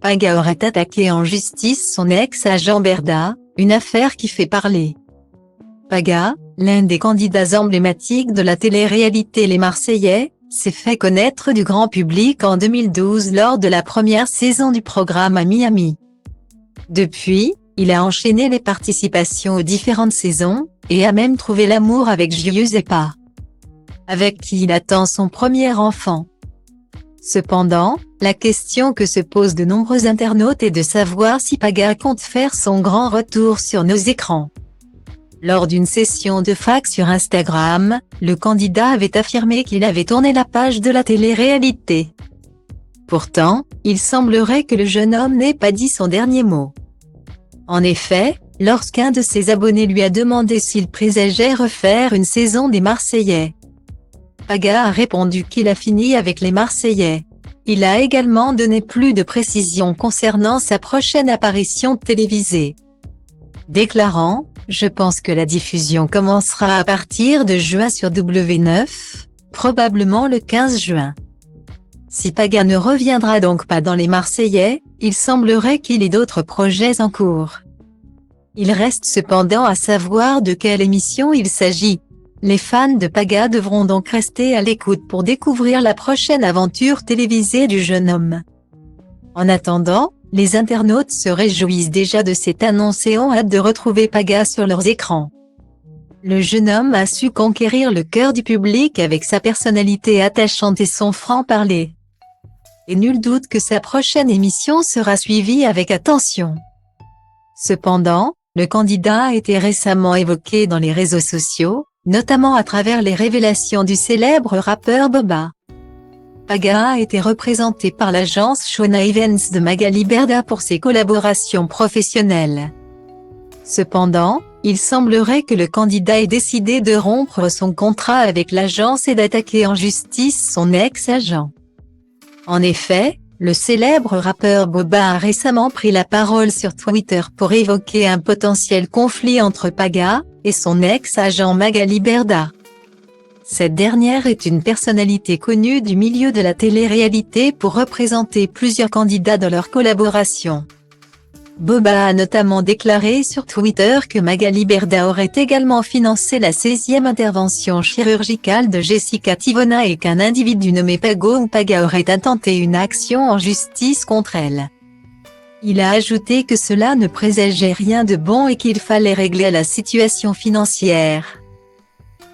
Paga aurait attaqué en justice son ex-agent Berda, une affaire qui fait parler. Paga, l'un des candidats emblématiques de la télé-réalité Les Marseillais, s'est fait connaître du grand public en 2012 lors de la première saison du programme à Miami. Depuis, il a enchaîné les participations aux différentes saisons, et a même trouvé l'amour avec Giuseppa, avec qui il attend son premier enfant. Cependant, la question que se posent de nombreux internautes est de savoir si Paga compte faire son grand retour sur nos écrans. Lors d'une session de fax sur Instagram, le candidat avait affirmé qu'il avait tourné la page de la télé-réalité. Pourtant, il semblerait que le jeune homme n'ait pas dit son dernier mot. En effet, lorsqu'un de ses abonnés lui a demandé s'il présageait refaire une saison des Marseillais, Paga a répondu qu'il a fini avec les Marseillais. Il a également donné plus de précisions concernant sa prochaine apparition télévisée, déclarant « Je pense que la diffusion commencera à partir de juin sur W9, probablement le 15 juin. Si Paga ne reviendra donc pas dans les Marseillais, il semblerait qu'il ait d'autres projets en cours. Il reste cependant à savoir de quelle émission il s'agit. Les fans de Paga devront donc rester à l'écoute pour découvrir la prochaine aventure télévisée du jeune homme. En attendant, les internautes se réjouissent déjà de cette annonce et ont hâte de retrouver Paga sur leurs écrans. Le jeune homme a su conquérir le cœur du public avec sa personnalité attachante et son franc-parler. Et nul doute que sa prochaine émission sera suivie avec attention. Cependant, le candidat a été récemment évoqué dans les réseaux sociaux, notamment à travers les révélations du célèbre rappeur Booba. Paga a été représenté par l'agence Shona Events de Magali Berda pour ses collaborations professionnelles. Cependant, il semblerait que le candidat ait décidé de rompre son contrat avec l'agence et d'attaquer en justice son ex-agent. En effet, le célèbre rappeur Booba a récemment pris la parole sur Twitter pour évoquer un potentiel conflit entre Paga et son ex-agent Magali Berda. Cette dernière est une personnalité connue du milieu de la télé-réalité pour représenter plusieurs candidats dans leur collaboration. Booba a notamment déclaré sur Twitter que Magali Berda aurait également financé la 16e intervention chirurgicale de Jessica Tivona et qu'un individu nommé Pago ou Paga aurait intenté une action en justice contre elle. Il a ajouté que cela ne présageait rien de bon et qu'il fallait régler la situation financière.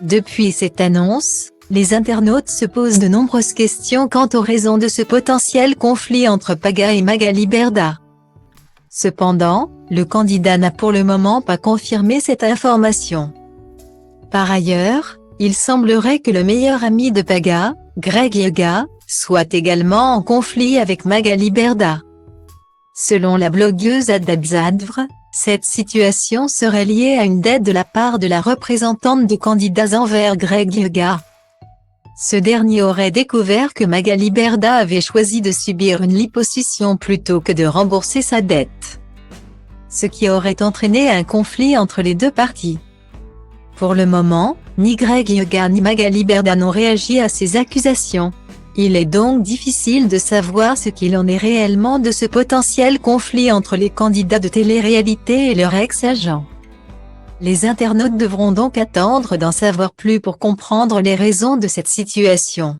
Depuis cette annonce, les internautes se posent de nombreuses questions quant aux raisons de ce potentiel conflit entre Paga et Magali Berda. Cependant, le candidat n'a pour le moment pas confirmé cette information. Par ailleurs, il semblerait que le meilleur ami de Paga, Greg Yuga, soit également en conflit avec Magali Berda. Selon la blogueuse Adabzadvre, cette situation serait liée à une dette de la part de la représentante de candidats envers Greg Yuga. Ce dernier aurait découvert que Magali Berda avait choisi de subir une liposuction plutôt que de rembourser sa dette, ce qui aurait entraîné un conflit entre les deux parties. Pour le moment, ni Greg Yuga ni Magali Berda n'ont réagi à ces accusations. Il est donc difficile de savoir ce qu'il en est réellement de ce potentiel conflit entre les candidats de télé-réalité et leur ex-agent. Les internautes devront donc attendre d'en savoir plus pour comprendre les raisons de cette situation.